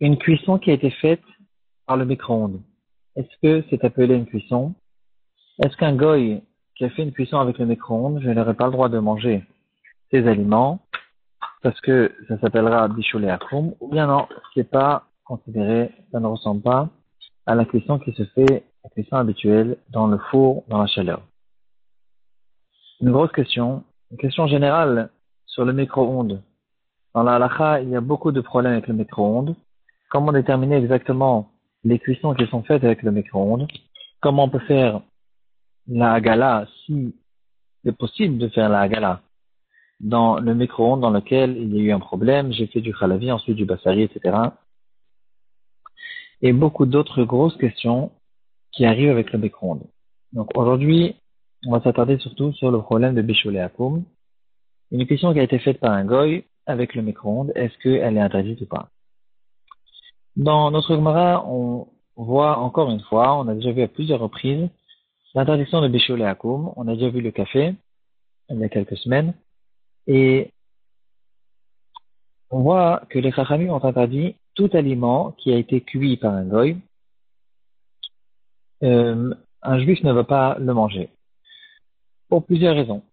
Une cuisson qui a été faite par le micro-ondes. Est-ce que c'est appelé une cuisson? Est-ce qu'un goy qui a fait une cuisson avec le micro-ondes, je n'aurai pas le droit de manger ces aliments parce que ça s'appellera bichoulé akoum, ou bien non, c'est pas considéré, ça ne ressemble pas à la cuisson qui se fait, la cuisson habituelle dans le four, dans la chaleur. Une grosse question, une question générale sur le micro-ondes. Dans la halakha, il y a beaucoup de problèmes avec le micro-ondes. Comment déterminer exactement les cuissons qui sont faites avec le micro-ondes? Comment on peut faire la hagala, si c'est possible de faire la hagala dans le micro-ondes dans lequel il y a eu un problème, j'ai fait du khalavi, ensuite du bassari, etc. Et beaucoup d'autres grosses questions qui arrivent avec le micro-ondes. Donc aujourd'hui, on va s'attarder surtout sur le problème de bichoulé akoum. Une question qui a été faite par un goy avec le micro-ondes, est-ce qu'elle est interdite ou pas? Dans notre Gemara, on voit encore une fois, on a déjà vu à plusieurs reprises, l'interdiction de bichoulé akoum. On a déjà vu le café il y a quelques semaines. Et on voit que les Chachamim ont interdit tout aliment qui a été cuit par un goy. Un juif ne va pas le manger. Pour plusieurs raisons.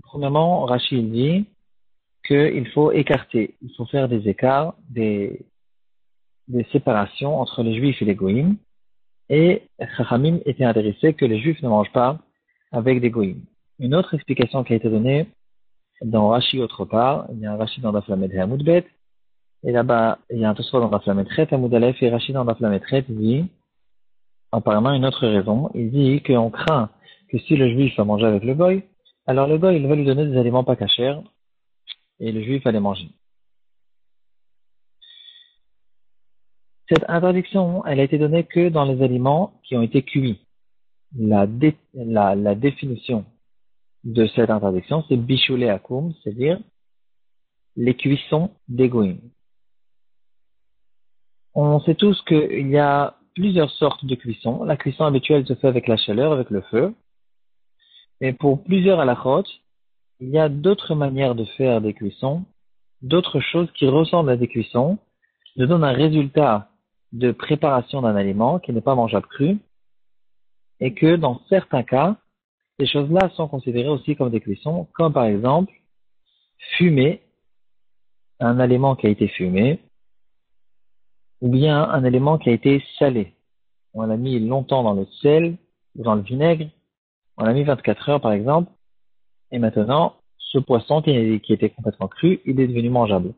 Premièrement, Rachid dit qu'il faut écarter, il faut faire des écarts, des séparations entre les juifs et les goïms. Et Chachamim était intéressé que les juifs ne mangent pas avec des goïms. Une autre explication qui a été donnée dans Rashi autre part, il y a un Rashi dans Daf Lamed et Hamoud Bet, et là-bas, il y a un Tosfot dans Daf Lamed Chet, Hamoud Aleph, et Rashi dans Daf Lamed Chet dit, apparemment une autre raison, il dit qu'on craint que si le juif va manger avec le goy, alors le goy, il va lui donner des aliments pas cachers, et le juif va les manger. Cette interdiction, elle a été donnée que dans les aliments qui ont été cuits. La définition de cette interdiction, c'est bichoulé akoum, c'est-à-dire les cuissons des goïms. On sait tous qu'il y a plusieurs sortes de cuissons. La cuisson habituelle se fait avec la chaleur, avec le feu. Et pour plusieurs halachot, il y a d'autres manières de faire des cuissons, d'autres choses qui ressemblent à des cuissons, qui donnent un résultat de préparation d'un aliment qui n'est pas mangeable cru, et que dans certains cas, ces choses-là sont considérées aussi comme des cuissons, comme par exemple fumer un aliment qui a été fumé, ou bien un aliment qui a été salé. On l'a mis longtemps dans le sel ou dans le vinaigre, on l'a mis 24 heures par exemple, et maintenant, ce poisson qui était complètement cru, il est devenu mangeable.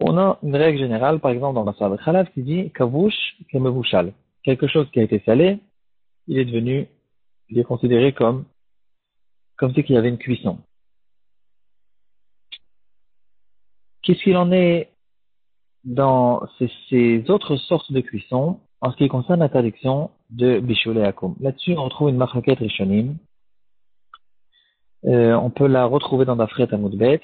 On a une règle générale, par exemple dans la Masar al-Khalaf, qui dit kavouch kemevouchal. Quelque chose qui a été salé, il est considéré comme si qu'il y avait une cuisson. Qu'est-ce qu'il en est dans ces autres sortes de cuissons en ce qui concerne l'interdiction de bichoulé akoum? Là-dessus, on trouve une marquette rishonim. On peut la retrouver dans Dafret Hamoud Bet.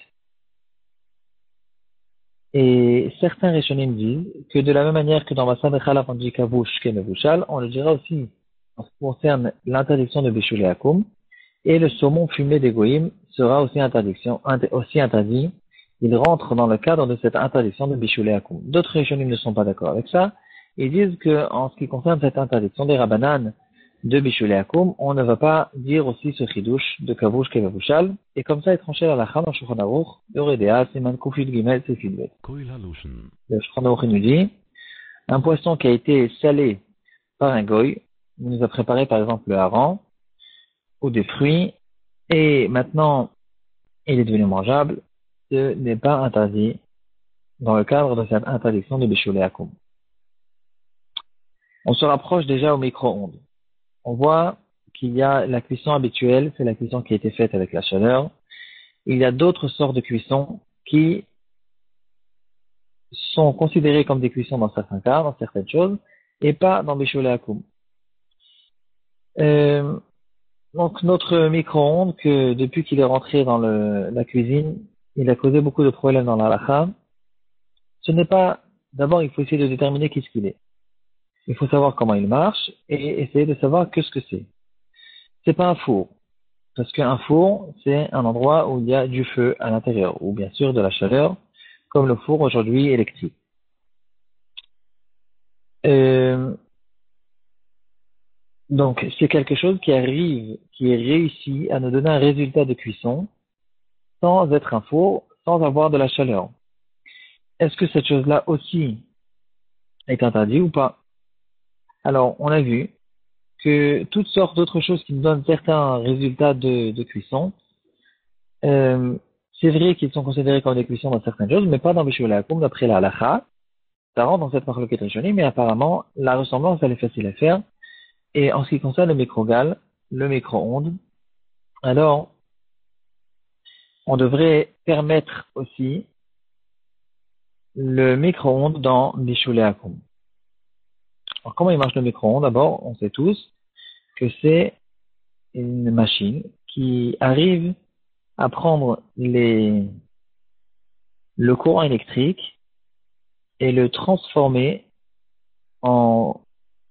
Et certains rishonim disent que de la même manière que dans Masad Khalaf on dit kavouch kemevouchal, on le dira aussi en ce qui concerne l'interdiction de bichoulé akoum. Et le saumon fumé des goïms sera aussi interdit. Il rentre dans le cadre de cette interdiction de bichoulé akoum. D'autres rishonim ne sont pas d'accord avec ça. Ils disent que, en ce qui concerne cette interdiction des rabbanan de bichoulé akoum, on ne va pas dire aussi ce chidouche de kavouch kevavouchal. Et comme ça, est tranché à la cham en Shulchan Aruch, Yoredea, Siman Kufid Gimel, Sefid Bet. Le Shulchan Aruch nous dit, un poisson qui a été salé par un goy, il nous a préparé par exemple le hareng, ou des fruits, et maintenant il est devenu mangeable, ce n'est pas interdit dans le cadre de cette interdiction de bichoulé akoum. On se rapproche déjà au micro-ondes. On voit qu'il y a la cuisson habituelle, c'est la cuisson qui a été faite avec la chaleur. Il y a d'autres sortes de cuissons qui sont considérées comme des cuissons dans certains cas, dans certaines choses, et pas dans bichoulé akoum. Donc notre micro-ondes, que depuis qu'il est rentré dans la cuisine, il a causé beaucoup de problèmes dans la halakha. Ce n'est pas, d'abord il faut essayer de déterminer qu'est-ce qu'il est. Il faut savoir comment il marche et essayer de savoir qu'est-ce que c'est. C'est pas un four. Parce qu'un four, c'est un endroit où il y a du feu à l'intérieur, ou bien sûr de la chaleur, comme le four aujourd'hui électrique. Euh, donc, c'est quelque chose qui arrive, qui est réussi à nous donner un résultat de cuisson sans être un four, sans avoir de la chaleur. Est-ce que cette chose-là aussi est interdite ou pas? Alors, on a vu que toutes sortes d'autres choses qui nous donnent certains résultats de cuisson, euh, c'est vrai qu'ils sont considérés comme des cuissons dans certaines choses, mais pas dans Bishul Hakum, d'après la halakha. Ça rentre dans cette marloquette rishonim, mais apparemment, la ressemblance, elle est facile à faire. Et en ce qui concerne le microgal, le micro-ondes, alors, on devrait permettre aussi le micro-ondes dans Bishul Hakum. Alors, comment il marche le micro-ondes? D'abord, on sait tous que c'est une machine qui arrive à prendre le courant électrique et le transformer en,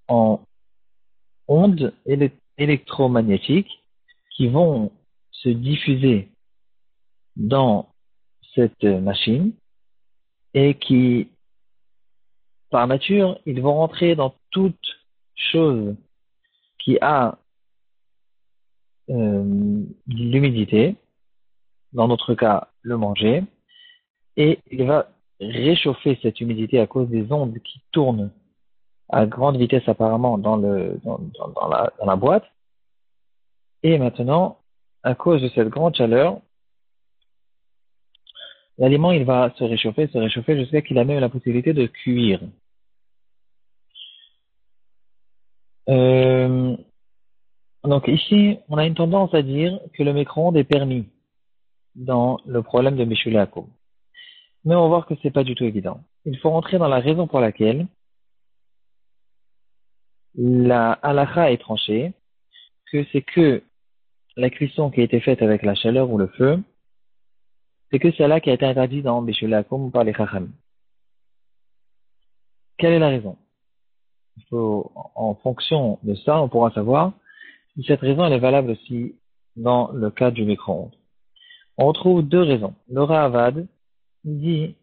en ondes électromagnétiques qui vont se diffuser dans cette machine et qui, par nature, ils vont rentrer dans toute chose qui a de l'humidité, dans notre cas le manger, et il va réchauffer cette humidité à cause des ondes qui tournent à grande vitesse apparemment dans la boîte. Et maintenant, à cause de cette grande chaleur, l'aliment il va se réchauffer jusqu'à qu'il a même la possibilité de cuire. Euh, donc ici, on a une tendance à dire que le micro-ondes est permis dans le problème de Mishul Hakum. Mais on va voir que c'est pas du tout évident. Il faut rentrer dans la raison pour laquelle la halakha est tranchée, que c'est que la cuisson qui a été faite avec la chaleur ou le feu, c'est que celle-là qui a été interdite dans Mishul Hakum par les Chacham. Quelle est la raison? Il faut, en fonction de ça, on pourra savoir si cette raison elle est valable aussi dans le cas du micro-ondes. On retrouve deux raisons. Le Ravad dit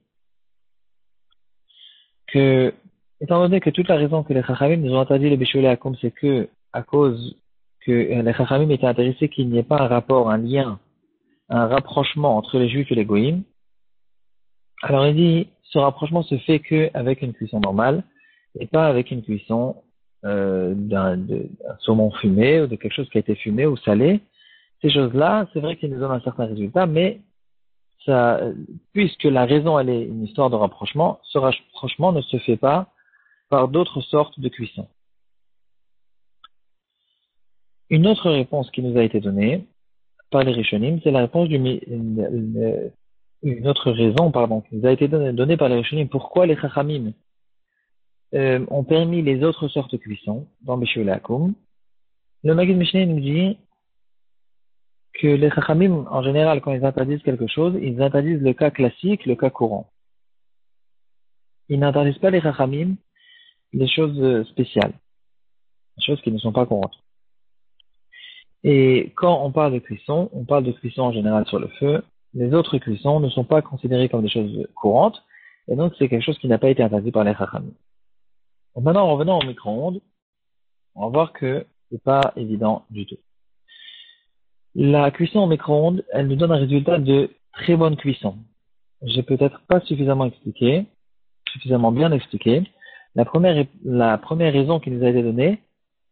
que, étant donné que toute la raison que les Chachamim nous ont interdit le Bishul Hakum, c'est que, à cause que les Chachamim étaient intéressés qu'il n'y ait pas un rapport, un lien, un rapprochement entre les Juifs et les Goïms, alors il dit, ce rapprochement se fait qu'avec une cuisson normale, et pas avec une cuisson d'un saumon fumé ou de quelque chose qui a été fumé ou salé. Ces choses-là, c'est vrai qu'ils nous donnent un certain résultat, mais ça, puisque la raison elle est une histoire de rapprochement, ce rapprochement ne se fait pas par d'autres sortes de cuisson. Une autre réponse qui nous a été donnée par les Rishonim, c'est la réponse une autre raison, pardon, qui nous a été donnée par les Rishonim. Pourquoi les Chachamim ont permis les autres sortes de cuisson dans Bishul Hakum? Le Maggid Mishneh nous dit que les Chachamim, en général, quand ils interdisent quelque chose, ils interdisent le cas classique, le cas courant. Ils n'interdisent pas les Chachamim les choses spéciales, les choses qui ne sont pas courantes. Et quand on parle de cuisson en général sur le feu. Les autres cuissons ne sont pas considérées comme des choses courantes, et donc c'est quelque chose qui n'a pas été interdit par les Chachamim. Maintenant, en revenant au micro-ondes, on va voir que c'est pas évident du tout. La cuisson au micro-ondes, elle nous donne un résultat de très bonne cuisson. J'ai peut-être pas suffisamment bien expliqué. La première raison qui nous a été donnée,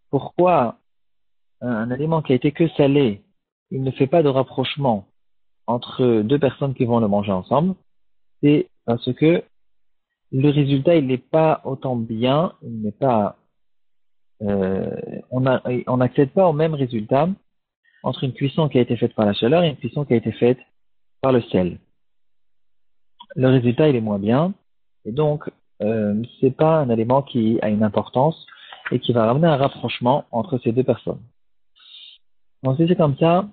pourquoi un aliment qui a été que salé, il ne fait pas de rapprochement entre deux personnes qui vont le manger ensemble, c'est parce que le résultat, il n'est pas autant bien, il n'est pas, on n'accède pas au même résultat entre une cuisson qui a été faite par la chaleur et une cuisson qui a été faite par le sel. Le résultat, il est moins bien, et donc, c'est pas un aliment qui a une importance et qui va ramener un rapprochement entre ces deux personnes. Donc, si c'est comme ça,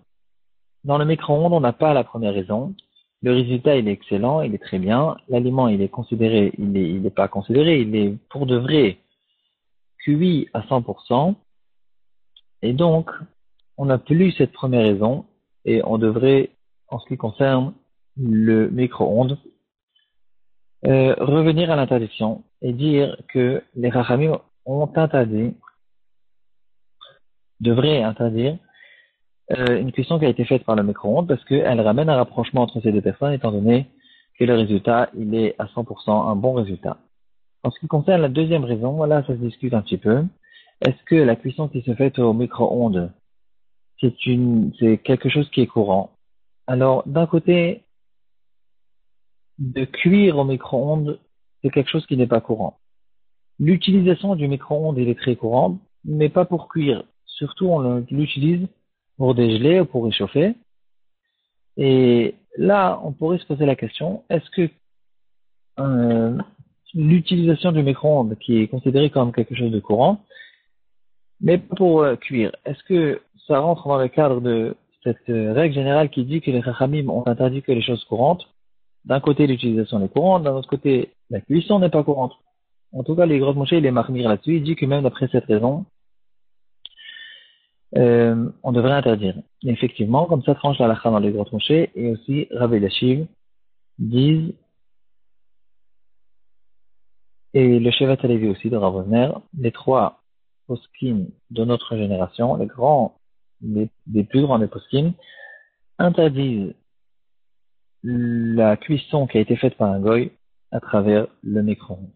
dans le micro-ondes, on n'a pas la première raison. Le résultat, il est excellent, il est très bien. L'aliment, il est considéré, il est pas considéré, il est pour de vrai cuit à 100%. Et donc, on n'a plus cette première raison et on devrait, en ce qui concerne le micro-ondes, Revenir à l'interdiction et dire que les Chachamim ont interdit, devraient interdire, une cuisson qui a été faite par le micro-ondes parce qu'elle ramène un rapprochement entre ces deux personnes étant donné que le résultat, il est à 100% un bon résultat. En ce qui concerne la deuxième raison, voilà, ça se discute un petit peu. Est-ce que la cuisson qui se fait au micro-ondes, c'est quelque chose qui est courant? Alors, d'un côté, de cuire au micro-ondes, c'est quelque chose qui n'est pas courant. L'utilisation du micro-ondes, il est très courant, mais pas pour cuire. Surtout, on l'utilise pour dégeler ou pour réchauffer. Et là, on pourrait se poser la question, est-ce que euh, l'utilisation du micro-ondes, qui est considéré comme quelque chose de courant, mais pas pour cuire, est-ce que ça rentre dans le cadre de cette règle générale qui dit que les Chachamim ont interdit que les choses courantes? D'un côté, l'utilisation est courante, d'un autre côté, la cuisson n'est pas courante. En tout cas, les Grottes Moshe, il est marmire là-dessus. Il dit que même d'après cette raison, on devrait interdire. Et effectivement, comme ça tranche la halakha dans les Grottes Moshe, et aussi Rav Eliashiv disent, et le Shevat Halevi aussi de Rav Wosner, les trois poskim de notre génération, les plus grands des poskim, interdisent la cuisson qui a été faite par un goy à travers le micro-ondes.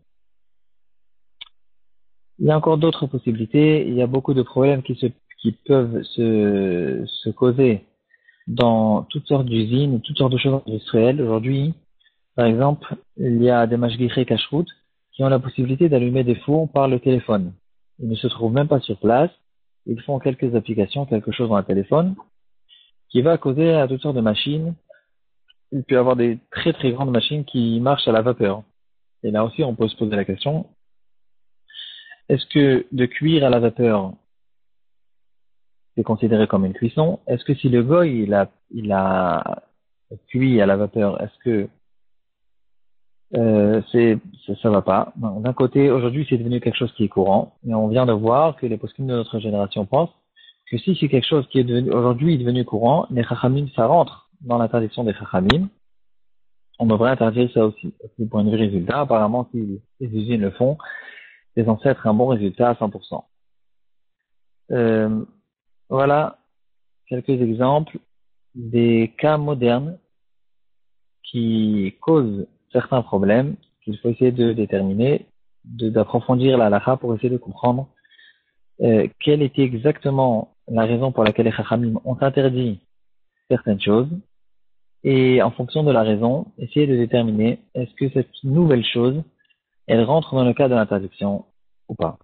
Il y a encore d'autres possibilités. Il y a beaucoup de problèmes qui peuvent se causer dans toutes sortes d'usines, toutes sortes de choses industrielles. Aujourd'hui, par exemple, il y a des mashgichei kashrut qui ont la possibilité d'allumer des fours par le téléphone. Ils ne se trouvent même pas sur place. Ils font quelques applications, quelque chose dans un téléphone, qui va causer à toutes sortes de machines. Il peut y avoir des très très grandes machines qui marchent à la vapeur. Et là aussi, on peut se poser la question, est-ce que de cuire à la vapeur, c'est considéré comme une cuisson? Est-ce que si le goy, il a cuit à la vapeur, est-ce que ça va pas? Non. D'un côté, aujourd'hui, c'est devenu quelque chose qui est courant, mais on vient de voir que les poskim de notre génération pensent que si c'est quelque chose qui est devenu, aujourd'hui, est devenu courant, les chachamim, ça rentre dans l'interdiction des chachamim. On devrait interdire ça aussi. Du point de vue résultat, apparemment, si les usines le font, c'est censé être un bon résultat à 100%. Euh, voilà quelques exemples des cas modernes qui causent certains problèmes qu'il faut essayer de déterminer, d'approfondir la halakha pour essayer de comprendre quelle était exactement la raison pour laquelle les chachamim ont interdit certaines choses et en fonction de la raison, essayer de déterminer est-ce que cette nouvelle chose, elle rentre dans le cas de l'interdiction ou pas.